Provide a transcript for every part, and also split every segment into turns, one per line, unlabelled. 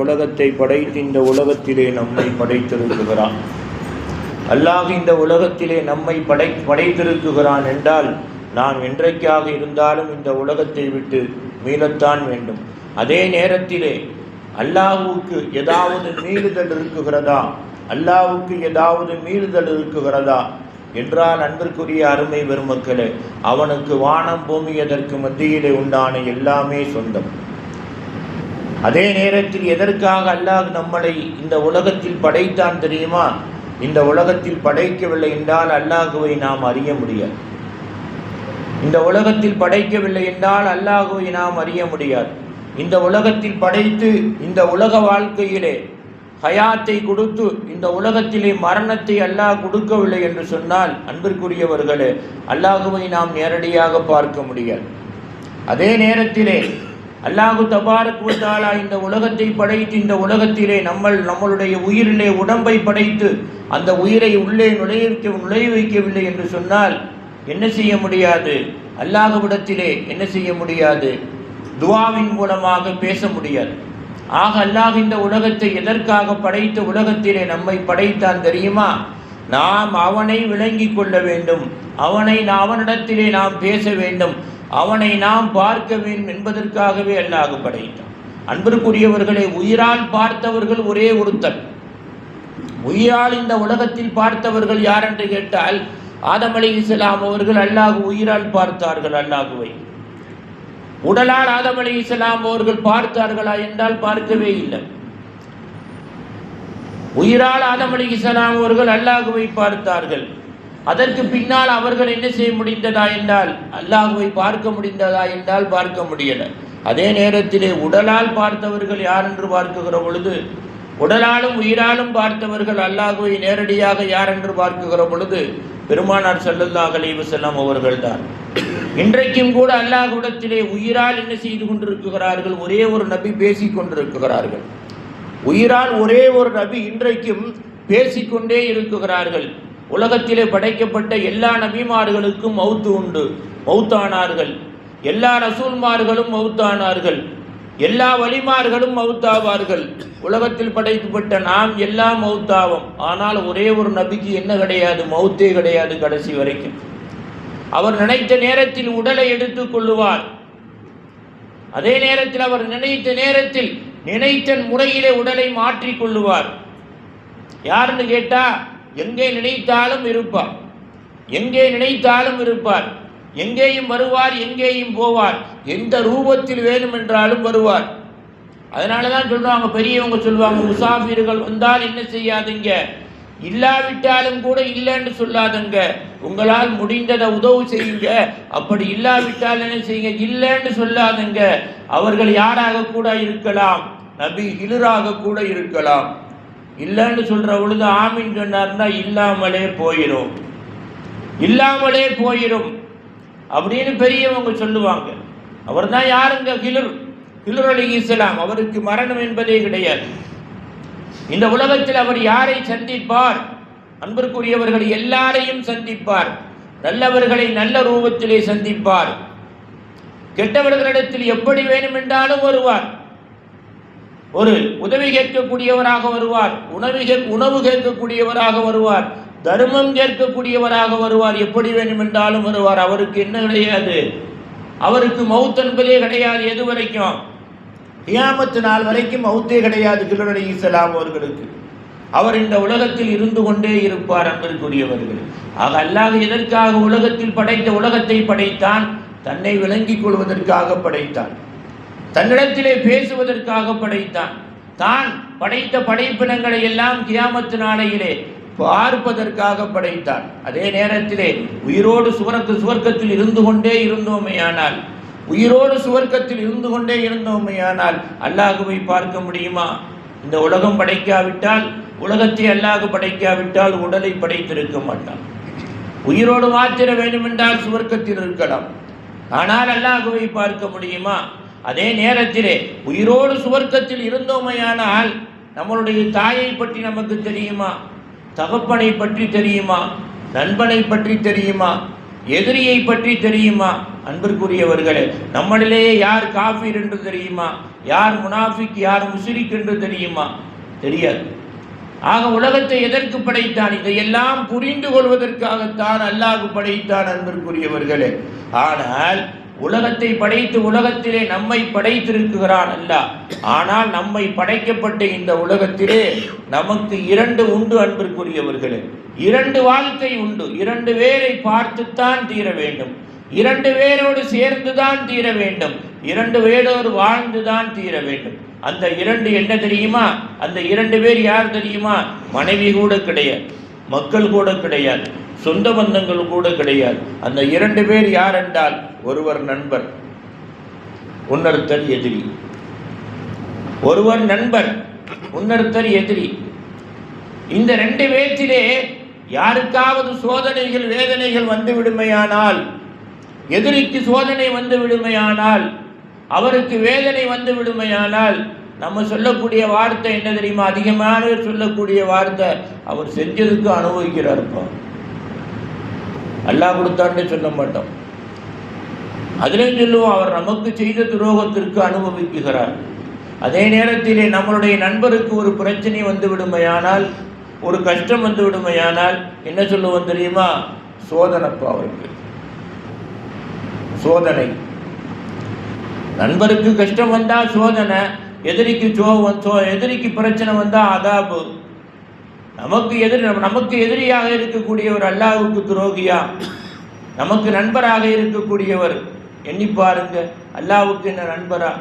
உலகத்தை படைத்து இந்த உலகத்திலே நம்மை படைத்திருக்கிறான். அல்லாஹ் இந்த உலகத்திலே நம்மை படைத்திருக்கிறான் என்றால் நாம் என்றைக்காக இருந்தாலும் இந்த உலகத்தை விட்டு மீளத்தான் வேண்டும். அதே நேரத்திலே அல்லாஹ்வுக்கு ஏதாவது மீறுதல் இருக்குகிறதா, அல்லாஹ்வுக்கு ஏதாவது மீறுதல் இருக்குகிறதா என்றால் அன்பிற்குரிய அருமை பெருமக்களே, அவனுக்கு வானம் பூமி அதற்கு மத்தியிலே உண்டான எல்லாமே சொந்தம். அதே நேரத்தில் எதற்காக அல்லாஹ் நம்மளை இந்த உலகத்தில் படைத்தான் தெரியுமா? இந்த உலகத்தில் படைக்கவில்லை என்றால் அல்லாஹுவை நாம் அறிய முடியாது. இந்த உலகத்தில் படைக்கவில்லை என்றால் அல்லாஹுவை நாம் அறிய முடியாது. இந்த உலகத்தில் படைத்து இந்த உலக வாழ்க்கையிலே ஹயாத்தை கொடுத்து இந்த உலகத்திலே மரணத்தை அல்லாஹ் கொடுக்கவில்லை என்று சொன்னால் அன்பிற்குரியவர்களே, அல்லாஹுவை நாம் நேரடியாக பார்க்க முடியாது. அதே நேரத்திலே அல்லாஹு தபாரக் வ தஆலா இந்த உலகத்தை படைத்து இந்த உலகத்திலே நம்மளுடைய உயிரிலே உடம்பை படைத்து அந்த உயிரை உள்ளே நுழைய வைக்கவில்லை என்று சொன்னால் என்ன செய்ய முடியாது? அல்லாஹ்விடத்திலே என்ன செய்ய முடியாது? துஆவின் மூலமாக பேச முடியாது. ஆக அல்லாஹ் இந்த உலகத்தை எதற்காக படைத்த உலகத்திலே நம்மை படைத்தான் தெரியுமா? நாம் அவனை விளங்கி கொள்ள வேண்டும், அவனிடத்திலே நாம் பேச வேண்டும், அவனை நாம் பார்க்க வேண்டும் என்பதற்காகவே அல்லாஹ் படைத்தான். அன்பிற்குரியவர்களே, உயிரால் பார்த்தவர்கள் ஒரே ஒருத்தர். உயிரால் இந்த உலகத்தில் பார்த்தவர்கள் யார் என்று கேட்டால் ஆதம் அலைஹிஸ்ஸலாம் அவர்கள் அல்லாஹ் உயிரால் பார்த்தார்கள் அல்லாஹுவை. உடலால் ஆதம் அலைஹிஸ்ஸலாம் அவர்கள் பார்த்தார்களா என்றால் பார்க்கவே இல்லை. உயிரால் ஆதம் அலைஹிஸ்ஸலாம் அவர்கள் அல்லாஹுவை பார்த்தார்கள். அதற்கு பின்னால் அவர்கள் என்ன செய்ய முடிந்ததா என்றால் அல்லாஹுவை பார்க்க முடிந்ததா என்றால் பார்க்க முடியல. அதே நேரத்திலே உடலால் பார்த்தவர்கள் யார் என்று பார்க்குகிற பொழுது, உடலாலும் உயிராலும் பார்த்தவர்கள் அல்லாஹுவை நேரடியாக யார் என்று பார்க்குகிற பொழுது பெருமானார் ஸல்லல்லாஹு அலைஹி வஸல்லம் அவர்கள்தான். இன்றைக்கும் கூட அல்லாஹ்விடத்திலே உயிரால் என்ன செய்து கொண்டிருக்கிறார்கள்? ஒரே ஒரு நபி பேசிக் கொண்டிருக்கிறார்கள். உயிரால் ஒரே ஒரு நபி இன்றைக்கும் பேசிக்கொண்டே இருக்கிறார்கள். உலகத்திலே படைக்கப்பட்ட எல்லா நபிமார்களுக்கும் மௌத்து உண்டு, மௌத்தானார்கள். எல்லா ரசூல்மார்களும் மௌத்தானார்கள். எல்லா வலிமார்களும் மௌத்தாவார்கள். உலகத்தில் படைக்கப்பட்ட நாம் எல்லாம் மௌத்தாவோம். ஆனால் ஒரே ஒரு நபிக்கு என்ன கிடையாது? மௌத்தே கிடையாது கடைசி வரைக்கும். அவர் நினைத்த நேரத்தில் உடலை எடுத்துக் கொள்ளுவார். அதே நேரத்தில் அவர் நினைத்த நேரத்தில் நினைத்த முறையிலே உடலை மாற்றிக் கொள்ளுவார். யாருன்னு கேட்டா எங்கே நினைத்தாலும் இருப்பார், எங்கே நினைத்தாலும் இருப்பார், எங்கேயும் வருவார், எங்கேயும் போவார், எந்த ரூபத்தில் வேணுமென்றாலும் வருவார். அதனால தான் சொல்லுவாங்க, பெரியவங்க சொல்லுவாங்க, முசாஃபிர்கள் வந்தால் என்ன செய்யாதுங்க, இல்லாவிட்டாலும் கூட இல்லைன்னு சொல்லாதுங்க, உங்களால் முடிந்ததை உதவு செய்யுங்க, அப்படி இல்லாவிட்டால் என்ன செய்யுங்க, இல்லைன்னு சொல்லாதுங்க. அவர்கள் யாராக கூட இருக்கலாம், நபி ஹிலராக கூட இருக்கலாம். இல்லைன்னு சொல்ற பொழுது ஆமீன் சொன்னார்னா இல்லாமலே போயிடும், இல்லாமலே போயிடும் அப்படின்னு பெரியவங்க சொல்லுவாங்க. அவர் தான் யாருங்க? ஹிலர் அலைஹிஸ்ஸலாம். அவருக்கு மரணம் என்பதே கிடையாது. இந்த உலகத்தில் அவர் யாரை சந்திப்பார்? அன்பிற்குரியவர்கள் எல்லாரையும் சந்திப்பார். நல்லவர்களை நல்ல ரூபத்திலே சந்திப்பார், கெட்டவர்களிடத்தில் எப்படி வேணுமென்றாலும் வருவார். ஒரு உதவி கேட்கக்கூடியவராக வருவார், உணவு கேட்கக்கூடியவராக வருவார், தர்மம் கேட்கக்கூடியவராக வருவார், எப்படி வேண்டுமென்றாலும் வருவார். அவருக்கு என்ன கிடையாது? அவருக்கு மவுத் என்பதே கிடையாது. எது வரைக்கும்? கியாமத் நாள் வரைக்கும் மவுத்தே கிடையாது ஹிலர் அலைஹிஸ்ஸலாம் அவர்களுக்கு. அவர் இந்த உலகத்தில் இருந்து கொண்டே இருப்பார். அன்பிற்குரியவர்கள், ஆக அல்லாஹ் எதற்காக உலகத்தை படைத்தான்? தன்னை விளங்கிக் கொள்வதற்காக படைத்தான், தன்னிடத்திலே பேசுவதற்காக படைத்தான், தான் படைத்த படைப்பினங்களை எல்லாம் கியாமத்து நாளையிலே பார்ப்பதற்காக படைத்தான். அதே நேரத்திலே உயிரோடு சுவர்க்கத்தில் இருந்து கொண்டே இருந்தோமையானால், உயிரோடு சுவர்க்கத்தில் இருந்து கொண்டே இருந்தோமையானால் அல்லாஹுவை பார்க்க முடியுமா? இந்த உலகம் படைக்காவிட்டால், உலகத்தை அல்லாஹ் படைக்காவிட்டால் உடலை படைத்திருக்க மாட்டான். உயிரோடு மாத்திர வேண்டுமென்றால் சுவர்க்கத்தில் இருக்கலாம், ஆனால் அல்லாஹுவை பார்க்க முடியுமா? அதே நேரத்திலே உயிரோடு சுவர்க்கத்தில் இருந்தோமையானால் நம்மளுடைய தாயை பற்றி நமக்கு தெரியுமா? தகப்பனை பற்றி தெரியுமா? நண்பனை பற்றி தெரியுமா? எதிரியை பற்றி தெரியுமா? அன்பிற்குரியவர்களே, நம்மளிலேயே யார் காஃபிர் என்று தெரியுமா? யார் முனாஃபிக், யார் முஷ்ரிக் என்று தெரியுமா? தெரியாது. ஆக உலகத்தை எதற்கு படைத்தான்? இதையெல்லாம் புரிந்து கொள்வதற்காகத்தான் அல்லாஹ் படைத்தான் அன்பிற்குரியவர்களே. ஆனால் உலகத்தை படைத்து உலகத்திலே நம்மை படைத்திருக்கிறான் அல்லாஹ். ஆனால் நம்மை படைக்கப்பட்ட இந்த உலகத்திலே நமக்கு இரண்டு உண்டு அன்பிற்குரியவர்களே. இரண்டு வாழ்க்கை உண்டு. இரண்டு பேரை பார்த்துத்தான் தீர வேண்டும். இரண்டு பேரோடு சேர்ந்துதான் தீர வேண்டும். இரண்டு பேரோடு வாழ்ந்துதான் தீர வேண்டும். அந்த இரண்டு என்ன தெரியுமா? அந்த இரண்டு பேர் யார் தெரியுமா? மனைவி கூட கிடையாது, மக்கள் கூட கிடையாது, சொந்த பந்தங்கள் கூட கிடையாது. அந்த இரண்டு பேர் யார் என்றால், ஒருவர் நண்பர், இன்னொருத்தர் எதிரி. ஒருவர் நண்பர், இன்னொருத்தர் எதிரி. இந்த ரெண்டு பேர்த்திலே யாருக்காவது சோதனைகள் வேதனைகள் வந்து விடுமையானால், எதிரிக்கு சோதனை வந்து விடுமையானால், அவருக்கு வேதனை வந்து விடுமையானால், நம்ம சொல்லக்கூடிய வார்த்தை என்ன தெரியுமா? அதிகமானவர் சொல்லக்கூடிய வார்த்தை, அவர் செஞ்சதுக்கு அனுபவிக்கிறார்ப்பா, அல்லாஹ் கொடுத்தான்னு சொல்ல மாட்டோம். அதிலையும் சொல்லுவோம், அவர் நமக்கு செய்த துரோகத்திற்கு அனுபவிக்கிறார். அதே நேரத்திலே நம்மளுடைய நண்பருக்கு ஒரு பிரச்சனை வந்து விடுமையானால், ஒரு கஷ்டம் வந்து விடுமையானால் என்ன சொல்லுவோம் தெரியுமா? சோதனைப்பா, அவருக்கு சோதனை. நண்பருக்கு கஷ்டம் வந்தால் சோதனை, எதிரிக்கு எதிரிக்கு பிரச்சனை வந்தால் அதாபு. நமக்கு எதிரியாக இருக்கக்கூடியவர் அல்லாஹ்வுக்கு துரோகியா? நமக்கு நண்பராக இருக்கக்கூடியவர் எண்ணி பாருங்க, அல்லாஹ்வுக்கு என்ன நண்பரா?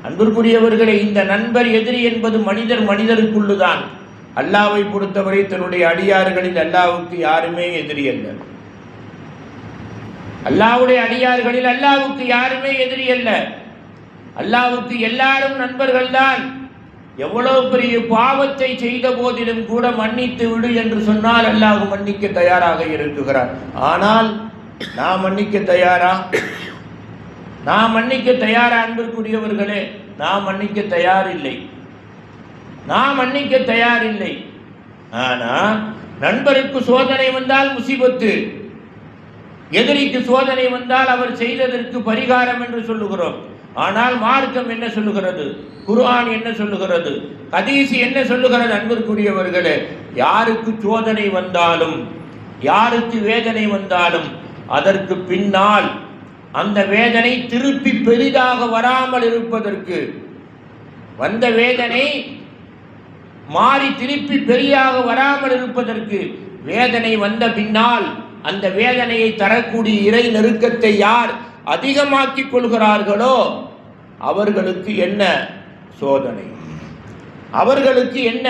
அன்பிற்குரியவர்களே, இந்த நண்பர் எதிரி என்பது மனிதருக்குள்ளுதான். அல்லாஹ்வை பொறுத்தவரை தன்னுடைய அடியார்களில் அல்லாஹ்வுக்கு யாருமே எதிரி அல்ல. அல்லாஹ்வுடைய அடியார்களில் அல்லாஹ்வுக்கு யாருமே எதிரி அல்ல. அல்லாஹ்வுக்கு எல்லாரும் நண்பர்கள் தான். எவ்வளவு பெரிய பாவத்தை செய்த போதிலும் கூட மன்னித்து விடு என்று சொன்னால் அல்லாஹ் மன்னிக்க தயாராக இருக்கிறார். ஆனால் நான் மன்னிக்க தயாரா? நான் மன்னிக்க தயாரா? அன்பிற்குரியவர்களே, நான் மன்னிக்க தயாரில்லை. நான் மன்னிக்க தயாரில்லை. ஆனால் நண்பருக்கு சோதனை வந்தால் முசீபத்து, எதிரிக்கு சோதனை வந்தால் அவர் செய்ததற்கு பரிகாரம் என்று சொல்லுகிறோம். ஆனால் மார்க்கம் என்ன சொல்லுகிறது? குர்ஆன் என்ன சொல்லுகிறது? ஹதீஸ் என்ன சொல்லுகிறது? அன்பிற்குரியவர்களே, யாருக்கு சோதனை வந்தாலும், யாருக்கு வேதனை வந்தாலும், அதற்கு பின்னால் அந்த வேதனை திருப்பி பெரிதாக வராமல் இருப்பதற்கு, வந்த வேதனை மாறி திருப்பி பெரிதாக வராமல் இருப்பதற்கு, வேதனை வந்த பின்னால் அந்த வேதனையை தரக்கூடிய இறை நெருக்கத்தை யார் அதிகமாக்கிக் கொள்கிறார்களோ அவர்களுக்கு என்ன சோதனை? அவர்களுக்கு என்ன?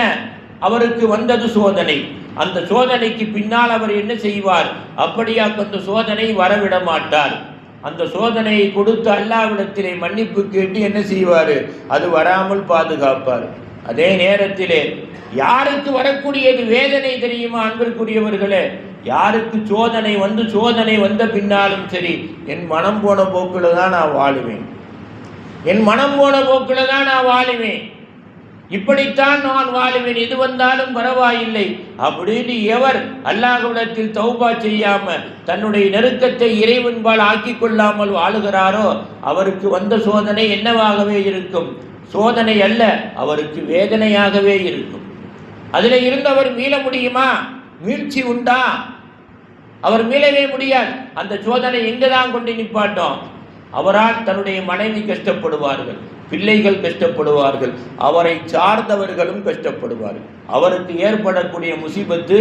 அவருக்கு வந்தது சோதனை. அந்த சோதனைக்கு பின்னால் அவர் என்ன செய்வார்? அப்படியா அந்த சோதனை வரவிட மாட்டார். அந்த சோதனையை கொடுத்து அல்லாஹ்விடத்திலே மன்னிப்பு கேட்டு என்ன செய்வார்? அது வராமல் பாதுகாப்பார். அதே நேரத்திலே யாருக்கு வரக்கூடியது வேதனை தெரியுமா? அன்பிற்குரியவர்களே, யாருக்கு சோதனை வந்த பின்னாலும் சரி, என் மனம் போன போக்கில் தான் நான் வாழுவேன், என் மனம் போன போக்கில் தான் நான் வாழுவேன், இப்படித்தான் நான் வாழுவேன், எது வந்தாலும் பரவாயில்லை அப்படின்னு எவர் அல்லாஹ்விடத்தில் தௌபா செய்யாம தன்னுடைய நெருக்கத்தை இறைவன்பால் ஆக்கி கொள்ளாமல் வாழுகிறாரோ அவருக்கு வந்த சோதனை என்னவாகவே இருக்கும்? சோதனை அல்ல, அவருக்கு வேதனையாகவே இருக்கும். அதில் இருந்து அவர் மீள முடியுமா? மீழ்ச்சி உண்டா? அவர் மீளவே முடியாது. அந்த சோதனை எங்கதான் கொண்டு நிப்பாட்டோம்? அவரால் தன்னுடைய மனைவி கஷ்டப்படுவார்கள், பிள்ளைகள் கஷ்டப்படுவார்கள், அவரை சார்ந்தவர்களும் கஷ்டப்படுவார்கள். அவருக்கு ஏற்படக்கூடிய முசீபத்து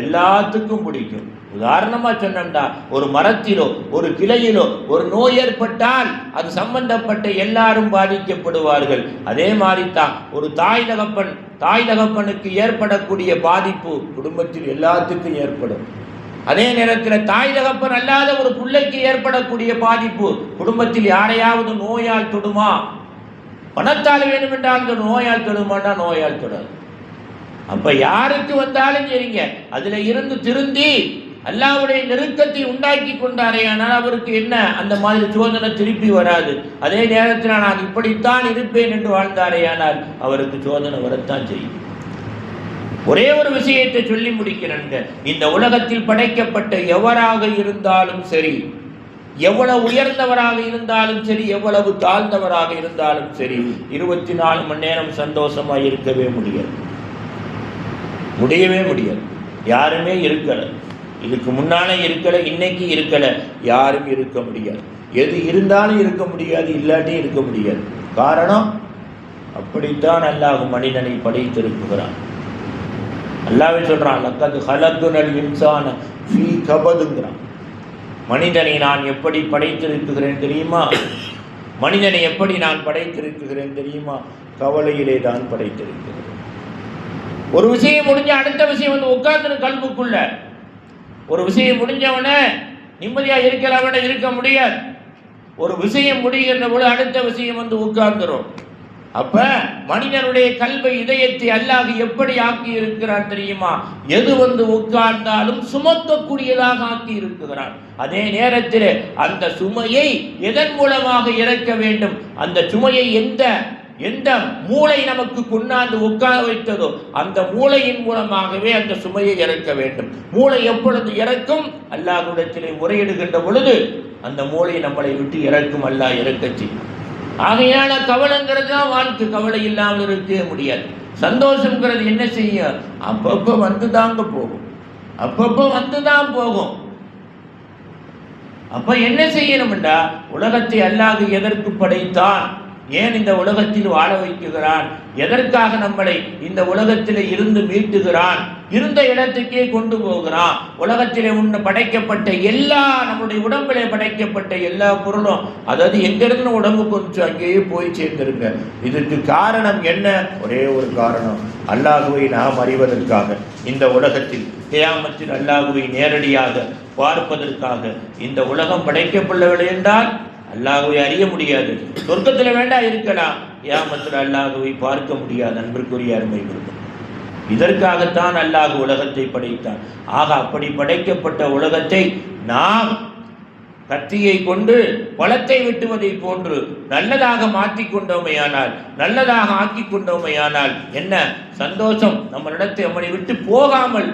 எல்லாத்துக்கும் பிடிக்கும். உதாரணமா சொன்னா, ஒரு மரத்திலோ ஒரு கிளையிலோ ஒரு நோய் ஏற்பட்டால் அது சம்பந்தப்பட்ட எல்லாரும் பாதிக்கப்படுவார்கள். அதே மாதிரி தான் ஒரு தாய் தகப்பனுக்கு ஏற்படக்கூடிய பாதிப்பு குடும்பத்தில் எல்லாத்துக்கும் ஏற்படும். அதே நேரத்தில் தாய் தகப்பன் அல்லாத ஒரு பிள்ளைக்கு ஏற்படக்கூடிய பாதிப்பு குடும்பத்தில் யாரையாவது நோயால் தொடுமா? பணத்தால் வேணுமென்றால் அந்த நோயால் தொடுமாட்டா? நோயால் தொடாது. அப்ப யாருக்கு வந்தாலும் சரிங்க, அதுல இருந்து திருந்தி அல்லாஹ்வுடைய நெருக்கத்தை உண்டாக்கி கொண்டாரே, ஆனால் அவருக்கு என்ன அந்த மாதிரி சோதனை திருப்பி வராது. அதே நேரத்தில் நான் இப்படித்தான் இருப்பேன் என்று வாழ்ந்தாரே, ஆனால் அவருக்கு சோதனை வரத்தான் செய்யும். ஒரே ஒரு விஷயத்தை சொல்லி முடிக்கிறேன். இந்த உலகத்தில் படைக்கப்பட்ட எவராக இருந்தாலும் சரி, எவ்வளவு உயர்ந்தவராக இருந்தாலும் சரி, எவ்வளவு தாழ்ந்தவராக இருந்தாலும் சரி, 24 மணி நேரம் சந்தோஷமாக இருக்கவே முடியாது, முடியவே முடியாது. யாருமே இருக்கலை, இதுக்கு முன்னாலே இருக்கலை, இன்னைக்கு இருக்கலை, யாரும் இருக்க முடியாது. எது இருந்தாலும் இருக்க முடியாது, இல்லாட்டியும் இருக்க முடியாது. காரணம், அப்படித்தான் அல்லாஹ் மனிதனை படைத்திருக்கிறான். அல்லாஹ்வே சொல்றான், லக்கத் ஹலக்குனல் இன்சான ஃபீ கபதுங்கிறான். மனிதனை நான் எப்படி படைத்திருக்கிறேன் தெரியுமா? மனிதனை எப்படி நான் படைத்திருக்கிறேன் தெரியுமா? கவலையிலே தான் படைத்திருக்கிறேன். ஒரு விஷயம் முடிஞ்ச அடுத்த விஷயம் வந்து உட்கார்ந்து கல்புக்குள்ள. ஒரு விஷயம் முடிஞ்சவன நிம்மதியா இருக்கலாம இருக்க முடியாது. ஒரு விஷயம் முடிகின்ற பொழுது அடுத்த விஷயம் வந்து உட்கார்ந்துரும். அப்ப மனிதனுடைய கல்வை, இதயத்தை அல்லாஹ் எப்படி ஆக்கி இருக்கிறான் தெரியுமா? எது வந்து உட்கார்ந்தாலும் சுமக்கக்கூடியதாக ஆக்கி இருக்கிறான். அதே நேரத்தில் அந்த சுமையை எதன் மூலமாக இறக்க வேண்டும்? அந்த சுமையை எந்த மூளை நமக்கு கொண்டாந்து உட்கார வைத்ததோ அந்த மூளையின் மூலமாகவே அந்த சுமையை இறக்க வேண்டும். மூளை எப்பொழுது இறக்கும்? அல்லாஹ்விடத்திலே முறையிடுகின்ற பொழுது அந்த மூளை நம்மளை விட்டு இறக்கும், அல்லாஹ் இறக்கச் செய்யும். ஆகையால கவலைங்கிறது தான் வாழ்க்கை. கவலை இல்லாமல் இருக்கவே முடியாது. சந்தோஷங்கிறது என்ன செய்யும்? அப்பப்போ வந்து தாங்க போகும், அப்பப்போ வந்து தான் போகும். அப்ப என்ன செய்யணும்டா, உலகத்தை அல்லாஹ் எதற்கு படைத்தான்? ஏன் இந்த உலகத்தில் வாழ வைக்குகிறான்? எதற்காக நம்மளை இந்த உலகத்திலே இருந்து மீட்டுகிறான்? இருந்த இடத்துக்கே கொண்டு போகிறான். உலகத்திலே படைக்கப்பட்ட எல்லா, நம்முடைய உடம்பிலே படைக்கப்பட்ட எல்லா பொருளும், அதாவது எங்கிருந்து உடம்பு கொஞ்சம் அங்கேயே போய் சேர்ந்திருங்க. இதற்கு காரணம் என்ன? ஒரே ஒரு காரணம், அல்லாஹுவை நாம் அறிவதற்காக. இந்த உலகத்தில் கியாமத்தில் அல்லாஹுவை நேரடியாக பார்ப்பதற்காக இந்த உலகம் படைக்கப்படவில்லை என்றால் அல்லாஹுவை அறிய முடியாது. சொர்க்கத்தில் வேண்டாம் இருக்கலாம், கியாமத்தில் அல்லாஹுவை பார்க்க முடியாது. அன்பிற்குரிய அருமை குருக்கள், இதற்காகத்தான் அல்லாஹ் உலகத்தை படைத்தான். ஆக அப்படி படைக்கப்பட்ட உலகத்தை நாம் கத்தியை கொண்டு பழத்தை வெட்டுவதை போன்று நல்லதாக மாற்றி கொண்டோமையானால், நல்லதாக ஆக்கி கொண்டோமையானால் என்ன சந்தோஷம்? நம்மளிடத்தை நம்மளை விட்டு போகாமல்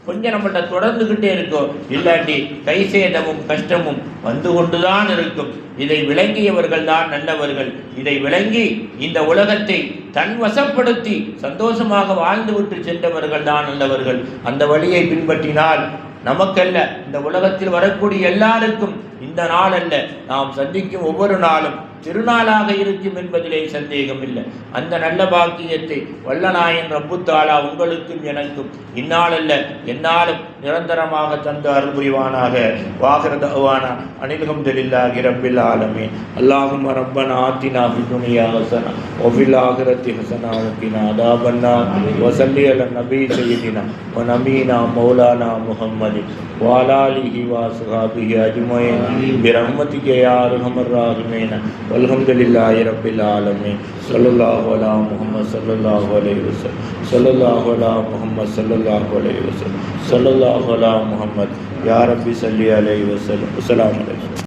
கொஞ்சம் நம்மள்ட தொடர்ந்துகிட்டே இருக்கும். இல்லாட்டி கை சேதமும் கஷ்டமும் வந்து கொண்டுதான் இருக்கும். இதை விளங்கியவர்கள் தான் நல்லவர்கள். இதை விளங்கி இந்த உலகத்தை தன் வசப்படுத்தி சந்தோஷமாக வாழ்ந்துவிட்டு சென்றவர்கள் தான் நல்லவர்கள். அந்த வழியை பின்பற்றினால் நமக்கல்ல, இந்த உலகத்தில் வரக்கூடிய எல்லாருக்கும் இந்த நாள் அல்ல, நாம் சந்திக்கும் ஒவ்வொரு நாளும் திருநாளாக இருக்கும் என்பதிலே சந்தேகம் இல்லை. அந்த நல்ல பாக்கியத்தை வல்லநாயன் ரப்பு தாலா உங்களுக்கும் எனக்கும் இந்நாள் அல்ல எந்நாளும் நிரந்தரமாக தந்து அருள் புரிவானாக. வாஹிரதவானா அல்ஹம்துலில்லாஹி ரப்பில் ஆலமீன். அல்லாஹும்ம ரப்பனா ஆத்தினா ஃபித் துன்யா ஹஸனா வ ஃபில் ஆகிரத்தி ஹஸனா வ கினா அதாபன்னார். வ ஸல்லி அலா நபி சய்யிதினா வ நபீனா மௌலானா முஹம்மதின் வ அலா ஆலிஹி வ அஸ்ஹாபிஹி அஜ்மஈன் பிரஹ்மதிக யா அர்ஹமர் ராஹிமீன். அல்ஹம்துலில்லாஹி ரப்பில் ஆலமீன். ஸல்லல்லாஹு அலா முஹம்மத் ஸல்லல்லாஹு அலைஹி வஸல்லம். ஸல்லல்லாஹு அலா முஹம்மத் ஸல்லல்லாஹு அலைஹி வஸல்லம். ஸல்லல்லாஹு அலா முஹம்மத் யா ரப்பி ஸல்லி அலைஹி வஸல்லம். அஸ்ஸலாமு அலைக்கும்.